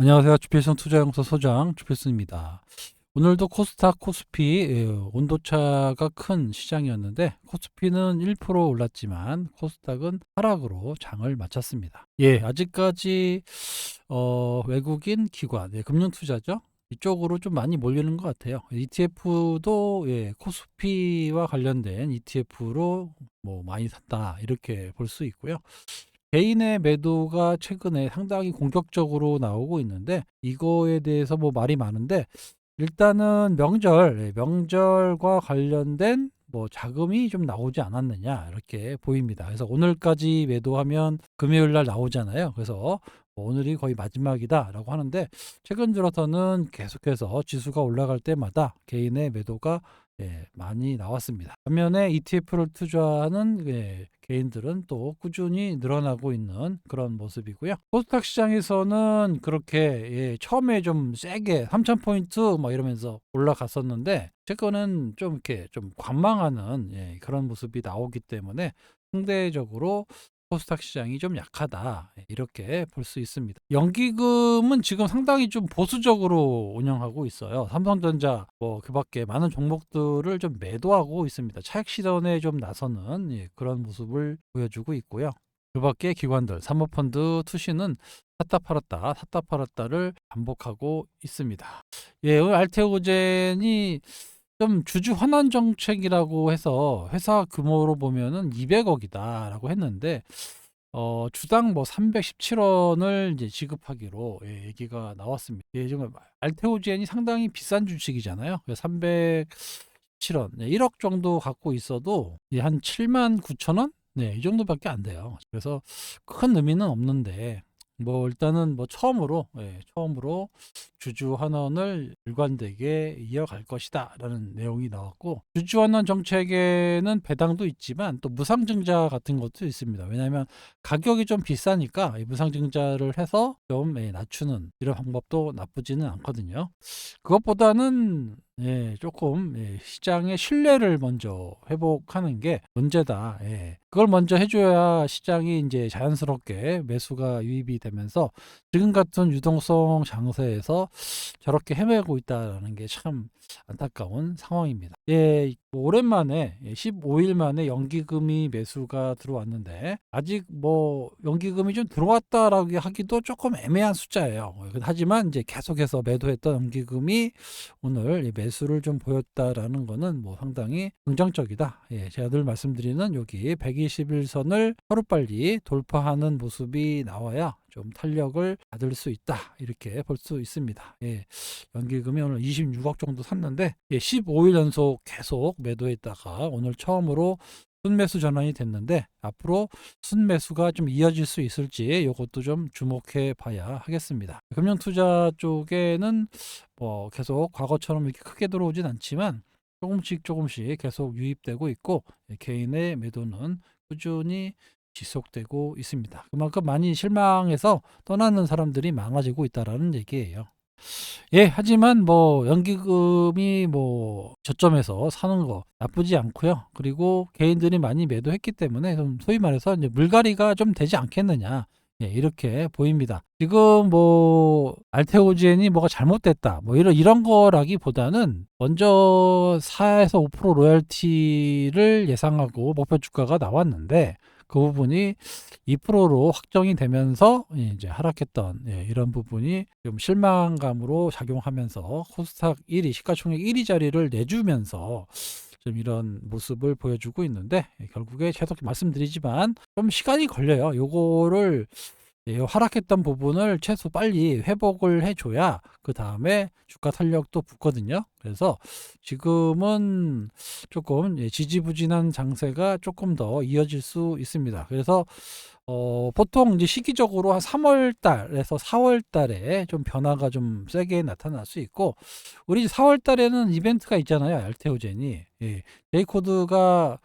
안녕하세요. 주필승 투자연구소 소장 주필승입니다. 오늘도 코스닥, 코스피 온도차가 큰 시장이었는데 코스피는 1% 올랐지만 코스닥은 하락으로 장을 마쳤습니다. 아직까지 외국인 기관, 금융투자죠. 이쪽으로 좀 많이 몰리는 것 같아요. ETF도 코스피와 관련된 ETF로 뭐 많이 샀다 이렇게 볼 수 있고요. 개인의 매도가 최근에 상당히 공격적으로 나오고 있는데 이거에 대해서 뭐 말이 많은데 일단은 명절과 관련된 뭐 자금이 좀 나오지 않았느냐 이렇게 보입니다. 그래서 오늘까지 매도하면 금요일 날 나오잖아요. 그래서 뭐 오늘이 거의 마지막이다라고 하는데 최근 들어서는 계속해서 지수가 올라갈 때마다 개인의 매도가 많이 나왔습니다. 반면에 ETF를 투자하는 개인들은 또 꾸준히 늘어나고 있는 그런 모습이고요. 코스닥 시장에서는 그렇게 처음에 좀 세게 3,000포인트 뭐 이러면서 올라갔었는데 최근은 좀 이렇게 좀 관망하는 그런 모습이 나오기 때문에 상대적으로 코스닥 시장이 좀 약하다 이렇게 볼 수 있습니다. 연기금은 지금 상당히 좀 보수적으로 운영하고 있어요. 삼성전자 뭐 그밖에 많은 종목들을 좀 매도하고 있습니다. 차익 실현에 좀 나서는 그런 모습을 보여주고 있고요. 그밖에 기관들 사모펀드 투시는 샀다 팔았다 샀다 팔았다를 반복하고 있습니다. 오늘 알테오젠이 좀 주주 환원 정책이라고 해서 회사 규모로 보면은 200억이다라고 했는데 주당 뭐 317원을 이제 지급하기로 얘기가 나왔습니다. 지금 알테오젠이 상당히 비싼 주식이잖아요. 317원, 1억 정도 갖고 있어도 한 7만 9천 원? 이 정도밖에 안 돼요. 그래서 큰 의미는 없는데 뭐 일단은 뭐 처음으로 주주 환원을 일관되게 이어갈 것이다라는 내용이 나왔고 주주 환원 정책에는 배당도 있지만 또 무상증자 같은 것도 있습니다. 왜냐하면 가격이 좀 비싸니까 이 무상증자를 해서 좀 낮추는 이런 방법도 나쁘지는 않거든요. 그것보다는 조금 시장의 신뢰를 먼저 회복하는 게 문제다. 그걸 먼저 해줘야 시장이 이제 자연스럽게 매수가 유입이 되면서 지금 같은 유동성 장세에서 저렇게 헤매고 있다라는 게 참 안타까운 상황입니다. 뭐 오랜만에 15일 만에 연기금이 매수가 들어왔는데 아직 뭐 연기금이 좀 들어왔다라고 하기도 조금 애매한 숫자예요. 하지만 이제 계속해서 매도했던 연기금이 오늘 이 매수를 좀 보였다라는 거는 뭐 상당히 긍정적이다. 제가 늘 말씀드리는 여기 121선을 하루빨리 돌파하는 모습이 나와야 좀 탄력을 받을 수 있다. 이렇게 볼 수 있습니다. 연기금이 오늘 26억 정도 샀는데 15일 연속 계속 매도했다가 오늘 처음으로 순매수 전환이 됐는데 앞으로 순매수가 좀 이어질 수 있을지 이것도 좀 주목해 봐야 하겠습니다. 금융투자 쪽에는 뭐 계속 과거처럼 이렇게 크게 들어오진 않지만 조금씩 계속 유입되고 있고 개인의 매도는 꾸준히 지속되고 있습니다. 그만큼 많이 실망해서 떠나는 사람들이 많아지고 있다라는 얘기예요. 하지만 뭐 연기금이 뭐 저점에서 사는 거 나쁘지 않고요. 그리고 개인들이 많이 매도했기 때문에 좀 소위 말해서 이제 물갈이가 좀 되지 않겠느냐. 이렇게 보입니다. 지금 뭐 알테오젠이 뭐가 잘못됐다. 뭐 이런 거라기보다는 먼저 4에서 5% 로열티를 예상하고 목표 주가가 나왔는데 그 부분이 2%로 확정이 되면서 이제 하락했던 이런 부분이 좀 실망감으로 작용하면서 코스닥 1위 시가총액 1위 자리를 내주면서 좀 이런 모습을 보여주고 있는데 결국에 계속 말씀드리지만 좀 시간이 걸려요. 요거를 하락했던 부분을 최소 빨리 회복을 해줘야 그 다음에 주가 탄력도 붙거든요. 그래서 지금은 조금 지지부진한 장세가 조금 더 이어질 수 있습니다. 그래서 보통 이제 시기적으로 한 3월 달에서 4월 달에 좀 변화가 좀 세게 나타날 수 있고 우리 4월 달에는 이벤트가 있잖아요. 알테오젠이 제이코드가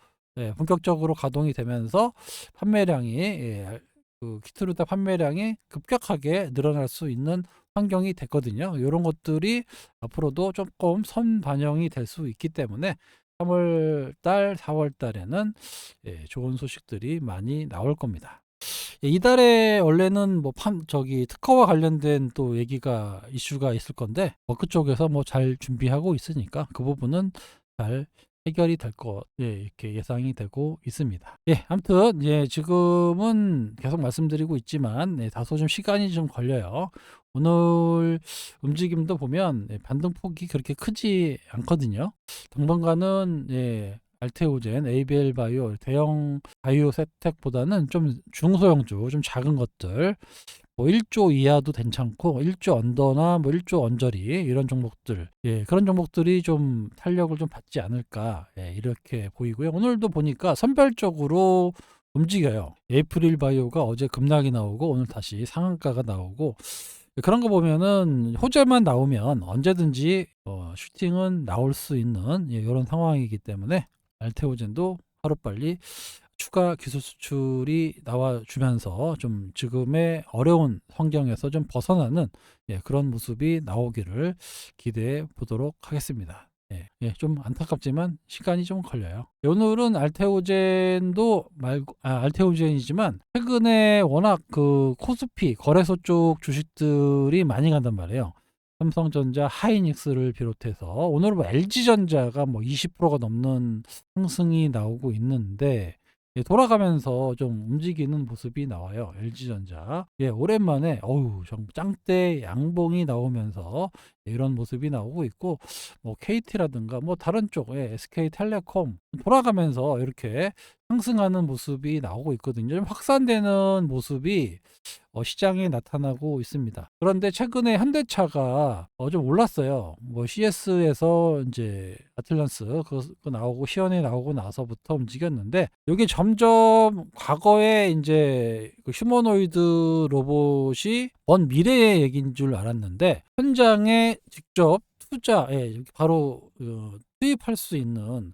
본격적으로 가동이 되면서 판매량이 그 키트루다 판매량이 급격하게 늘어날 수 있는 환경이 됐거든요. 이런 것들이 앞으로도 조금 선반영이 될 수 있기 때문에 3월 달, 4월 달에는 좋은 소식들이 많이 나올 겁니다. 이달에 원래는 뭐 저기 특허와 관련된 또 얘기가 이슈가 있을 건데 뭐 그쪽에서 뭐 잘 준비하고 있으니까 그 부분은 잘 해결이 될 거, 예, 이렇게 예상이 되고 있습니다. 예, 아무튼 예, 지금은 계속 말씀드리고 있지만 예, 다소 좀 시간이 좀 걸려요. 오늘 움직임도 보면 예, 반등폭이 그렇게 크지 않거든요. 당분간은 예, 알테오젠, ABL 바이오, 대형 바이오 세텍보다는 좀 중소형주, 좀 작은 것들, 뭐 1조 이하도 괜찮고 1조 언더나 뭐 1조 언저리 이런 종목들, 예, 그런 종목들이 좀 탄력을 좀 받지 않을까, 예, 이렇게 보이고요. 오늘도 보니까 선별적으로 움직여요. 에이프릴 바이오가 어제 급락이 나오고 오늘 다시 상한가가 나오고, 그런 거 보면은 호재만 나오면 언제든지 슈팅은 나올 수 있는, 예, 이런 상황이기 때문에 알테오젠도 하루빨리 추가 기술 수출이 나와주면서 좀 지금의 어려운 환경에서 좀 벗어나는, 예, 그런 모습이 나오기를 기대해 보도록 하겠습니다. 예, 예, 좀 안타깝지만 시간이 좀 걸려요. 오늘은 알테오젠도 말고, 알테오젠이지만 최근에 워낙 그 코스피 거래소 쪽 주식들이 많이 간단 말이에요. 삼성전자, 하이닉스를 비롯해서 오늘 뭐 LG전자가 뭐 20%가 넘는 상승이 나오고 있는데, 예, 돌아가면서 좀 움직이는 모습이 나와요. LG전자. 예, 오랜만에 어우, 좀 짱대 양봉이 나오면서 이런 모습이 나오고 있고, 뭐 KT라든가 뭐 다른 쪽, 예, SK텔레콤 돌아가면서 이렇게 상승하는 모습이 나오고 있거든요. 좀 확산되는 모습이 시장에 나타나고 있습니다. 그런데 최근에 현대차가 좀 올랐어요. 뭐 CS에서 이제 아틀란스 그거 나오고 시연에 나오고 나서부터 움직였는데, 이게 점점 과거에 이제 그 휴머노이드 로봇이 먼 미래의 얘기인 줄 알았는데 현장에 직접 투자에 바로 투입할 수 있는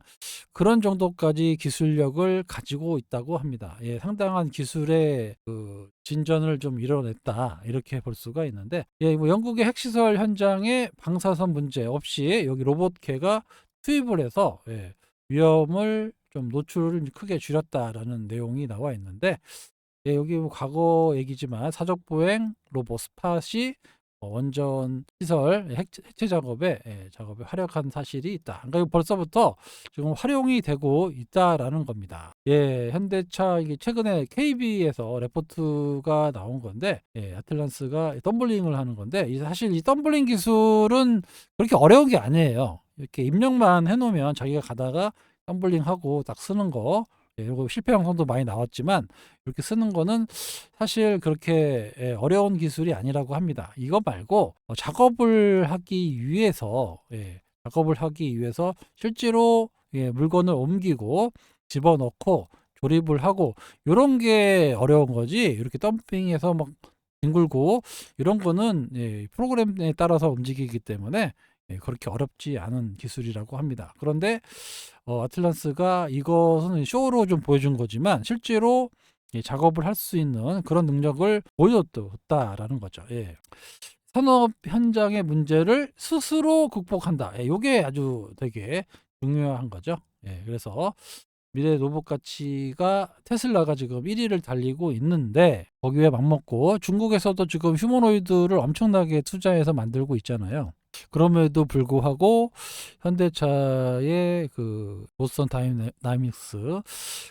그런 정도까지 기술력을 가지고 있다고 합니다. 예, 상당한 기술의 그 진전을 좀 이뤄냈다, 이렇게 볼 수가 있는데, 예, 뭐 영국의 핵시설 현장에 방사선 문제 없이 여기 로봇개가 투입을 해서, 예, 위험을 좀 노출을 크게 줄였다라는 내용이 나와 있는데, 예, 여기 뭐 과거 얘기지만 사적보행 로봇 스팟이 원전 시설 해체 작업에 활약한 사실이 있다. 그러니까 벌써부터 지금 활용이 되고 있다라는 겁니다. 예, 현대차 이게 최근에 KB에서 레포트가 나온 건데, 예, 아틀란스가 덤블링을 하는 건데, 사실 이 덤블링 기술은 그렇게 어려운 게 아니에요. 이렇게 입력만 해놓으면 자기가 가다가 덤블링하고 딱 쓰는 거. 예, 그리고 실패 영상도 많이 나왔지만 이렇게 쓰는 거는 사실 그렇게 어려운 기술이 아니라고 합니다. 이거 말고 작업을 하기 위해서, 예, 작업을 하기 위해서 실제로, 예, 물건을 옮기고 집어넣고 조립을 하고 이런 게 어려운 거지, 이렇게 덤핑해서 막 뒹굴고 이런 거는, 예, 프로그램에 따라서 움직이기 때문에, 예, 그렇게 어렵지 않은 기술이라고 합니다. 그런데 아틀란스가 이것은 쇼로 좀 보여준 거지만 실제로, 예, 작업을 할 수 있는 그런 능력을 보여줬다라는 거죠. 예. 산업 현장의 문제를 스스로 극복한다. 예, 이게 아주 되게 중요한 거죠. 예, 그래서 미래 로봇 가치가 테슬라가 지금 1위를 달리고 있는데 거기에 맞먹고 중국에서도 지금 휴머노이드를 엄청나게 투자해서 만들고 있잖아요. 그럼에도 불구하고 현대차의 그 보스턴 다이나믹스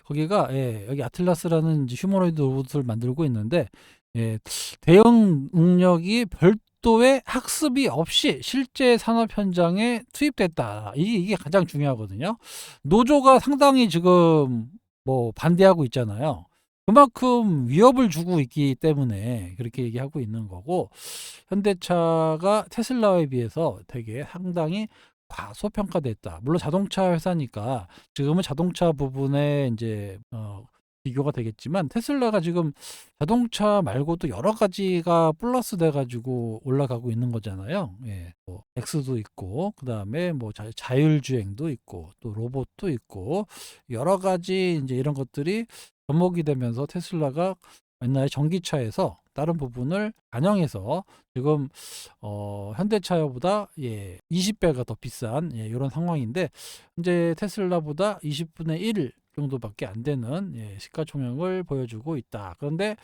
거기가, 예, 여기 아틀라스라는 이제 휴머노이드 로봇을 만들고 있는데, 예, 대응 능력이 별도의 학습이 없이 실제 산업 현장에 투입됐다. 이게 가장 중요하거든요. 노조가 상당히 지금 뭐 반대하고 있잖아요. 그만큼 위협을 주고 있기 때문에 그렇게 얘기하고 있는 거고, 현대차가 테슬라에 비해서 되게 상당히 과소평가됐다. 물론 자동차 회사니까 지금은 자동차 부분에 이제 비교가 되겠지만, 테슬라가 지금 자동차 말고도 여러 가지가 플러스 돼 가지고 올라가고 있는 거잖아요. 예. 뭐 X도 있고 그다음에 뭐 자율주행도 있고 또 로봇도 있고 여러 가지 이제 이런 것들이 접목이 되면서 테슬라가 옛날에 전기차에서 다른 부분을 반영해서 지금 현대차보다, 예, 20배가 더 비싼, 예, 이런 상황인데 이제 테슬라보다 20분의 1 정도밖에 안 되는 시가총액을 보여주고 있다. 그런데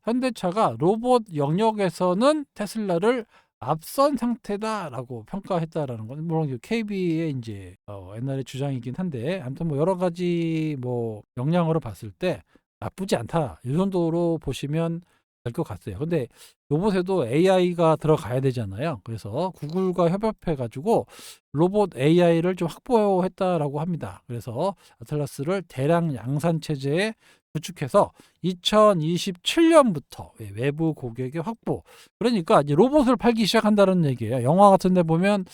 현대차가 로봇 영역에서는 테슬라를 앞선 상태다라고 평가했다라는 건 물론 KB의 이제 옛날의 주장이긴 한데 아무튼 뭐 여러 가지 뭐 역량으로 봤을 때 나쁘지 않다 이 정도로 보시면 될 것 같아요. 근데 로봇에도 AI가 들어가야 되잖아요. 그래서 구글과 협업해 가지고 로봇 AI를 좀 확보했다라고 합니다. 그래서 아틀라스를 대량 양산 체제에 구축해서 2027년부터 외부 고객의 확보. 그러니까 이제 로봇을 팔기 시작한다는 얘기예요. 영화 같은 데 보면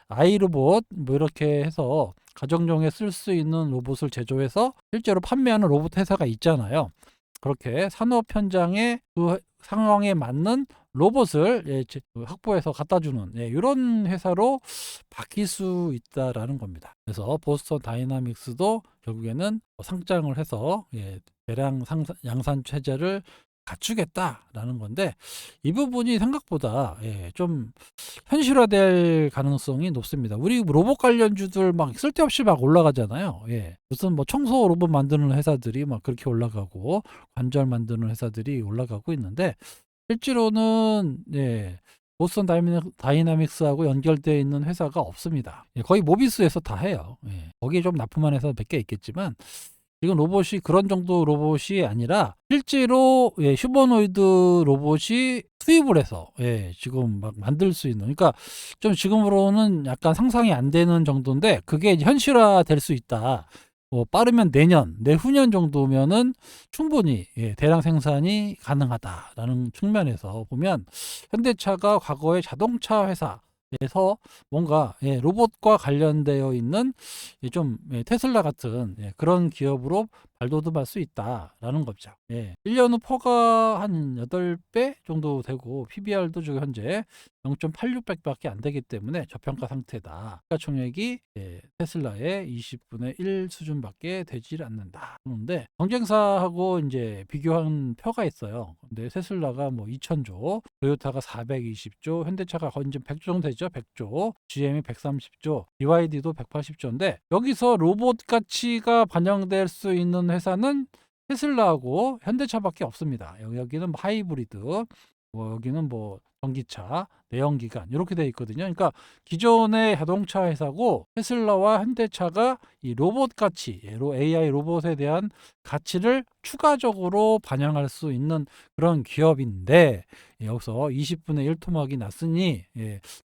아이로봇 뭐 이렇게 해서 가정용에 쓸 수 있는 로봇을 제조해서 실제로 판매하는 로봇 회사가 있잖아요. 그렇게 산업 현장에 그 상황에 맞는 로봇을 확보해서 갖다 주는 이런 회사로 바뀔 수 있다라는 겁니다. 그래서 보스턴 다이나믹스도 결국에는 상장을 해서 대량 양산 체제를 갖추겠다라는 건데 이 부분이 생각보다 좀 현실화될 가능성이 높습니다. 우리 로봇 관련주들 막 쓸데없이 막 올라가잖아요. 무슨 뭐 청소 로봇 만드는 회사들이 막 그렇게 올라가고 관절 만드는 회사들이 올라가고 있는데 실제로는 보스턴 다이나믹스하고 연결되어 있는 회사가 없습니다. 거의 모비스에서 다 해요. 거기에 좀 납품한 회사 몇 개 있겠지만 지금 로봇이 그런 정도 로봇이 아니라 실제로 휴머노이드 로봇이 수입을 해서 지금 막 만들 수 있는 그러니까 좀 지금으로는 약간 상상이 안 되는 정도인데 그게 이제 현실화 될 수 있다. 빠르면 내년, 내후년 정도면은 충분히 대량 생산이 가능하다라는 측면에서 보면 현대차가 과거의 자동차 회사에서 뭔가 로봇과 관련되어 있는 좀 테슬라 같은 그런 기업으로 발돋움할 수 있다라는 거죠. 1년 후 퍼가 한 8배 정도 되고 PBR도 지금 현재 0.86배밖에 안 되기 때문에 저평가 상태다. 시가총액이 테슬라의 20분의 1 수준밖에 되질 않는다. 그런데 경쟁사하고 이제 비교한 표가 있어요. 근데 테슬라가 뭐 2,000조, 토요타가 420조, 현대차가 거의 이제 100조 정도 되죠. 100조, GM이 130조, BYD도 180조인데 여기서 로봇 가치가 반영될 수 있는 회사는 테슬라하고 현대차밖에 없습니다. 여기는 뭐 하이브리드, 뭐 여기는 뭐 전기차, 내연기관 이렇게 되어 있거든요. 그러니까 기존의 자동차 회사고 테슬라와 현대차가 이 로봇 가치, AI 로봇에 대한 가치를 추가적으로 반영할 수 있는 그런 기업인데 여기서 20분의 1 토막이 났으니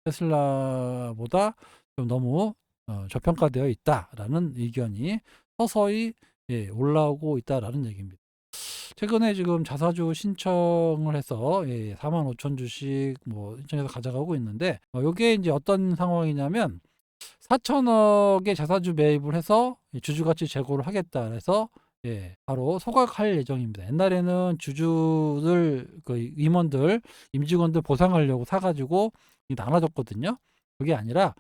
테슬라보다 좀 너무 저평가되어 있다라는 의견이 서서히 올라오고 있다라는 얘기입니다. 최근에 지금 자사주 신청을 해서 45,000주씩 뭐 신청해서 가져가고 있는데 이게 이제 어떤 상황이냐면 4천억의 자사주 매입을 해서 주주가치 제고를 하겠다 해서 바로 소각할 예정입니다. 옛날에는 주주들 그 임원들 임직원들 보상하려고 사가지고 나눠줬거든요. 그게 아니라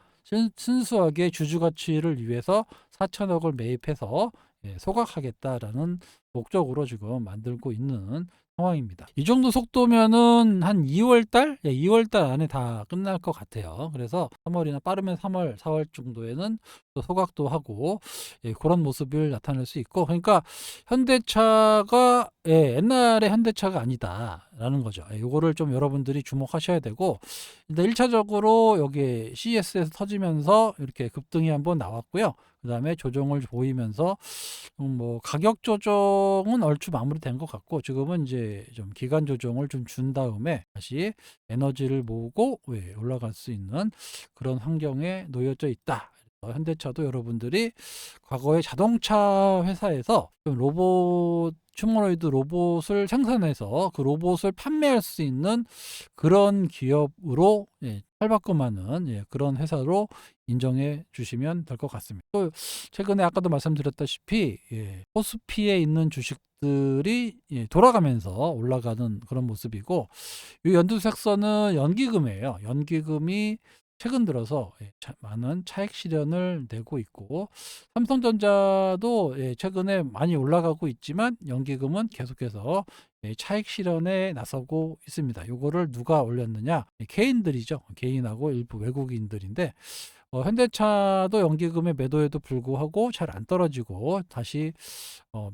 순수하게 주주가치를 위해서 4천억을 매입해서 소각하겠다라는 목적으로 지금 만들고 있는 상황입니다. 이 정도 속도면은 한 2월 달? 2월 달 안에 다 끝날 것 같아요. 그래서 3월이나 빠르면 3월, 4월 정도에는 또 소각도 하고 그런 모습을 나타낼 수 있고 그러니까 현대차가 옛날의 현대차가 아니다라는 거죠. 이거를 좀 여러분들이 주목하셔야 되고 일단 1차적으로 여기 CES에서 터지면서 이렇게 급등이 한번 나왔고요. 그 다음에 조정을 보이면서 뭐 가격 조정은 얼추 마무리된 것 같고 지금은 이제 좀 기간 조정을 좀 준 다음에 다시 에너지를 모으고 올라갈 수 있는 그런 환경에 놓여져 있다. 현대차도 여러분들이 과거의 자동차 회사에서 좀 로봇 휴머노이드 로봇을 생산해서 그 로봇을 판매할 수 있는 그런 기업으로 탈바꿈하는 그런 회사로 인정해 주시면 될 것 같습니다. 또 최근에 아까도 말씀드렸다시피 코스피에 있는 주식들이 돌아가면서 올라가는 그런 모습이고 이 연두색선은 연기금이에요. 연기금이 최근 들어서 많은 차익 실현을 내고 있고 삼성전자도 최근에 많이 올라가고 있지만 연기금은 계속해서 차익 실현에 나서고 있습니다. 요거를 누가 올렸느냐? 개인들이죠. 개인하고 일부 외국인들인데 현대차도 연기금의 매도에도 불구하고 잘 안 떨어지고 다시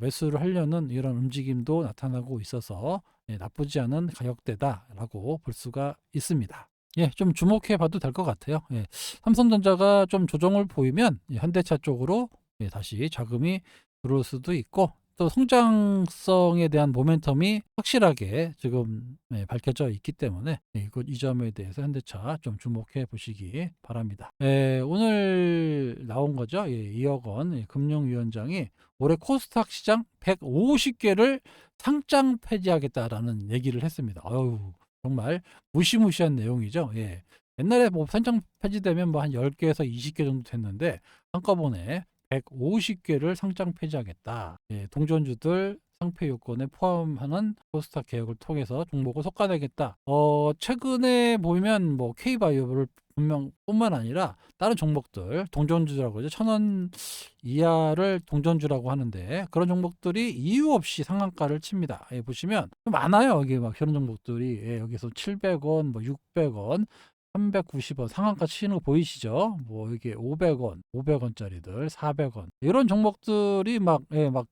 매수를 하려는 이런 움직임도 나타나고 있어서 나쁘지 않은 가격대다라고 볼 수가 있습니다. 예, 좀 주목해 봐도 될 것 같아요. 예, 삼성전자가 좀 조정을 보이면 현대차 쪽으로 다시 자금이 들어올 수도 있고, 또 성장성에 대한 모멘텀이 확실하게 지금 밝혀져 있기 때문에 이 점에 대해서 현대차 좀 주목해 보시기 바랍니다. 오늘 나온 거죠. 2억 원 금융위원장이 올해 코스닥 시장 150개를 상장 폐지하겠다라는 얘기를 했습니다. 아유, 정말 무시무시한 내용이죠. 예. 옛날에 뭐 상장 폐지되면 뭐 한 10개에서 20개 정도 됐는데 한꺼번에 150개를 상장 폐지하겠다. 예, 동전주들 상폐 요건에 포함하는 코스닥 개혁을 통해서 종목을 솎아내겠다. 최근에 보면 뭐 K바이오를 분명 뿐만 아니라 다른 종목들 동전주라고 하죠. 1,000원 이하를 동전주라고 하는데 그런 종목들이 이유 없이 상한가를 칩니다. 예, 보시면 많아요. 여기 막 그런 종목들이 여기서 700원, 뭐 600원, 390원 상한가 치는 거 보이시죠? 뭐 이게 500원, 500원짜리들, 400원 이런 종목들이 막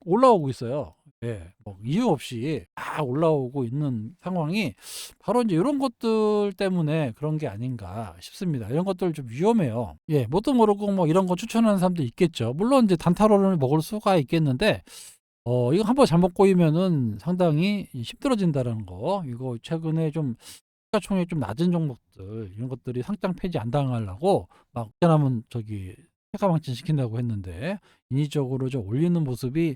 올라오고 있어요. 뭐 이유 없이 막 올라오고 있는 상황이 바로 이제 이런 것들 때문에 그런 게 아닌가 싶습니다. 이런 것들 좀 위험해요. 뭣도 모르고 뭐 이런 거 추천하는 사람도 있겠죠. 물론 이제 단타로를 먹을 수가 있겠는데 이거 한번 잘못 꼬이면은 상당히 힘들어진다는 거. 이거 최근에 좀 시가총액 좀 낮은 종목들 이런 것들이 상장 폐지 안 당하려고 막 하면 저기 회가망신 시킨다고 했는데 인위적으로 좀 올리는 모습이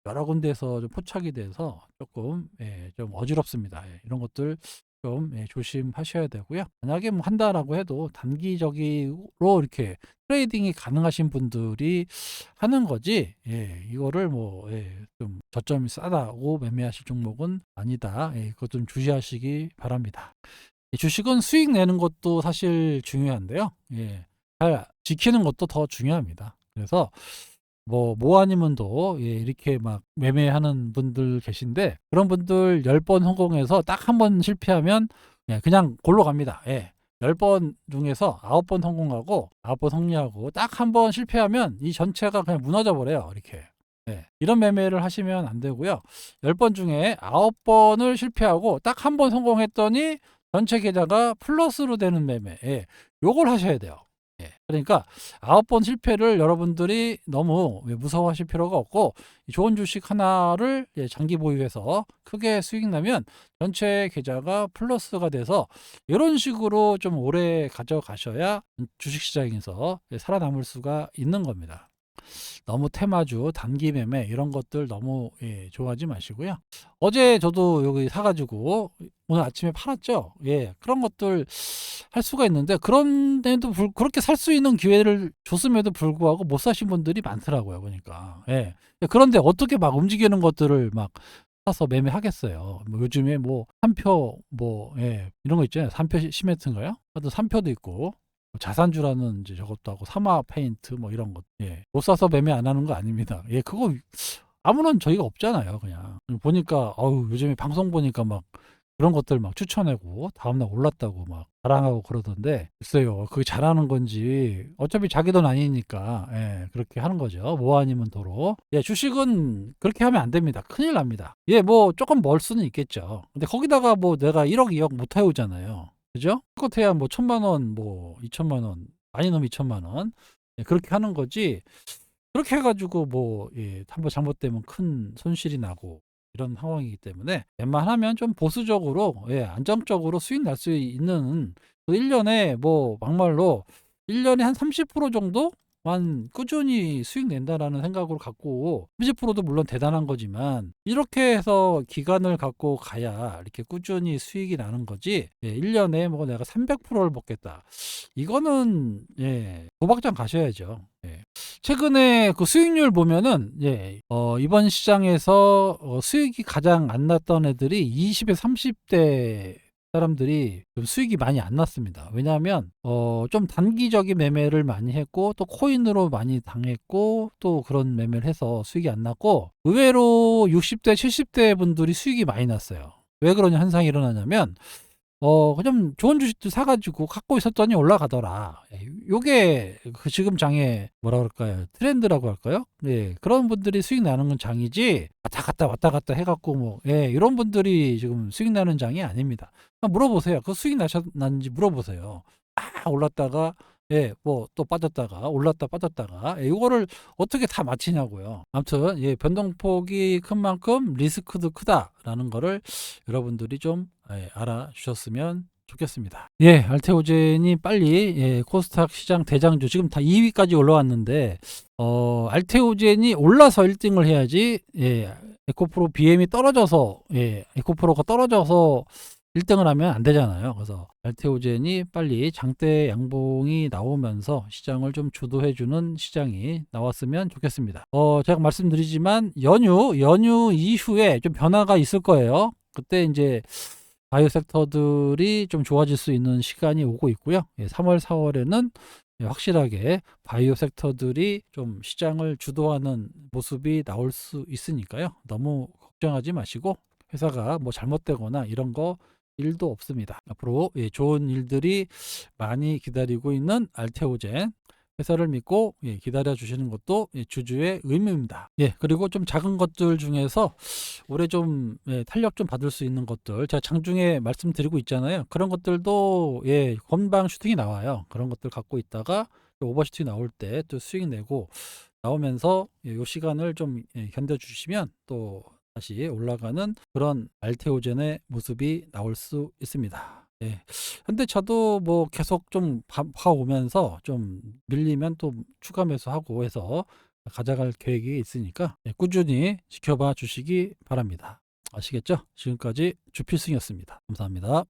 여러 군데에서 좀 포착이 돼서 조금 좀 어지럽습니다. 이런 것들 좀 조심하셔야 되고요. 만약에 뭐 한다라고 해도 단기적으로 이렇게 트레이딩이 가능하신 분들이 하는 거지, 이거를 뭐 좀 저점이 싸다고 매매하실 종목은 아니다. 그것 좀 주시하시기 바랍니다. 주식은 수익 내는 것도 사실 중요한데요. 잘 지키는 것도 더 중요합니다. 그래서 뭐 아니면도 이렇게 막 매매하는 분들 계신데 그런 분들 10번 성공해서 딱 한 번 실패하면 그냥 골로 갑니다. 10번 중에서 9번 성공하고 9번 승리하고 딱 한 번 실패하면 이 전체가 그냥 무너져 버려요. 이렇게. 이런 매매를 하시면 안 되고요. 10번 중에 9번을 실패하고 딱 한 번 성공했더니 전체 계좌가 플러스로 되는 매매. 요걸 하셔야 돼요. 그러니까 9번 실패를 여러분들이 너무 무서워하실 필요가 없고 좋은 주식 하나를 장기 보유해서 크게 수익 나면 전체 계좌가 플러스가 돼서 이런 식으로 좀 오래 가져가셔야 주식시장에서 살아남을 수가 있는 겁니다. 너무 테마주, 단기 매매 이런 것들 너무 좋아하지 마시고요. 어제 저도 여기 사가지고 오늘 아침에 팔았죠. 그런 것들 할 수가 있는데 그런데도 그렇게 살 수 있는 기회를 줬음에도 불구하고 못 사신 분들이 많더라고요. 그러니까 그런데 어떻게 막 움직이는 것들을 막 사서 매매하겠어요. 뭐 요즘에 뭐 삼표 뭐 이런 거 있잖아요. 삼표 시멘트인가요? 하여튼 삼표도 있고 자산주라는 이제 저것도 하고 사마 페인트 뭐 이런 것. 못 사서 매매 안 하는 거 아닙니다. 그거 아무런 저희가 없잖아요. 그냥 보니까 요즘에 방송 보니까 막 그런 것들 막 추천하고 다음날 올랐다고 막 자랑하고 그러던데 글쎄요, 그게 잘하는 건지 어차피 자기 돈 아니니까 그렇게 하는 거죠. 뭐 아니면 도로. 주식은 그렇게 하면 안 됩니다. 큰일 납니다. 뭐 조금 멀 수는 있겠죠. 근데 거기다가 뭐 내가 1억 2억 못 해오잖아요. 그죠? 그것해야 뭐 1,000만 원, 뭐 2천만 원, 많이 넘으면 2천만 원 그렇게 하는 거지. 그렇게 해가지고 뭐 한번 잘못되면 큰 손실이 나고 이런 상황이기 때문에 웬만하면 좀 보수적으로 안정적으로 수익 날 수 있는 1년에 뭐 막말로 1년에 한 30% 정도만 꾸준히 수익 낸다라는 생각으로 갖고 30%도 물론 대단한 거지만 이렇게 해서 기간을 갖고 가야 이렇게 꾸준히 수익이 나는 거지 1년에 뭐 내가 300%를 먹겠다 이거는 도박장 가셔야죠. 최근에 그 수익률 보면은 이번 시장에서 수익이 가장 안 났던 애들이 20에 30대 사람들이 좀 수익이 많이 안 났습니다. 왜냐하면 좀 단기적인 매매를 많이 했고 또 코인으로 많이 당했고 또 그런 매매를 해서 수익이 안 났고 의외로 60대 70대 분들이 수익이 많이 났어요. 왜 그런 현상이 일어나냐면 그냥 좋은 주식들 사 가지고 갖고 있었더니 올라가더라. 예, 요게 그 지금 장의 뭐라 그럴까요? 트렌드라고 할까요? 예. 그런 분들이 수익 나는 건 장이지 왔다 갔다 왔다 갔다 해 갖고 뭐 예, 이런 분들이 지금 수익 나는 장이 아닙니다. 물어보세요. 그 수익 났는지 물어보세요. 올랐다가 예, 뭐 또 빠졌다가 올랐다 빠졌다가 예, 이거를 어떻게 다 맞히냐고요. 아무튼 예, 변동폭이 큰 만큼 리스크도 크다라는 거를 여러분들이 좀 예, 알아주셨으면 좋겠습니다. 예, 알테오젠이 빨리 예, 코스닥 시장 대장주 지금 다 2위까지 올라왔는데 알테오젠이 올라서 1등을 해야지 예, 에코프로 BM이 떨어져서 예, 에코프로가 떨어져서 1등을 하면 안 되잖아요. 그래서 알테오젠이 빨리 장대 양봉이 나오면서 시장을 좀 주도해주는 시장이 나왔으면 좋겠습니다. 제가 말씀드리지만 연휴 이후에 좀 변화가 있을 거예요. 그때 이제 바이오 섹터들이 좀 좋아질 수 있는 시간이 오고 있고요. 3월, 4월에는 확실하게 바이오 섹터들이 좀 시장을 주도하는 모습이 나올 수 있으니까요. 너무 걱정하지 마시고 회사가 뭐 잘못되거나 이런 거 일도 없습니다. 앞으로 좋은 일들이 많이 기다리고 있는 알테오젠 회사를 믿고 기다려 주시는 것도 주주의 의무입니다. 그리고 좀 작은 것들 중에서 올해 좀 탄력 좀 받을 수 있는 것들 제가 장중에 말씀드리고 있잖아요. 그런 것들도 건방 슈팅이 나와요. 그런 것들 갖고 있다가 오버슈팅 나올 때 또 수익 내고 나오면서 이 시간을 좀 견뎌 주시면 또 다시 올라가는 그런 알테오젠의 모습이 나올 수 있습니다. 현대차도 뭐 계속 좀 봐오면서 좀 밀리면 또 추가 매수하고 해서 가져갈 계획이 있으니까 꾸준히 지켜봐 주시기 바랍니다. 아시겠죠? 지금까지 주필승이었습니다. 감사합니다.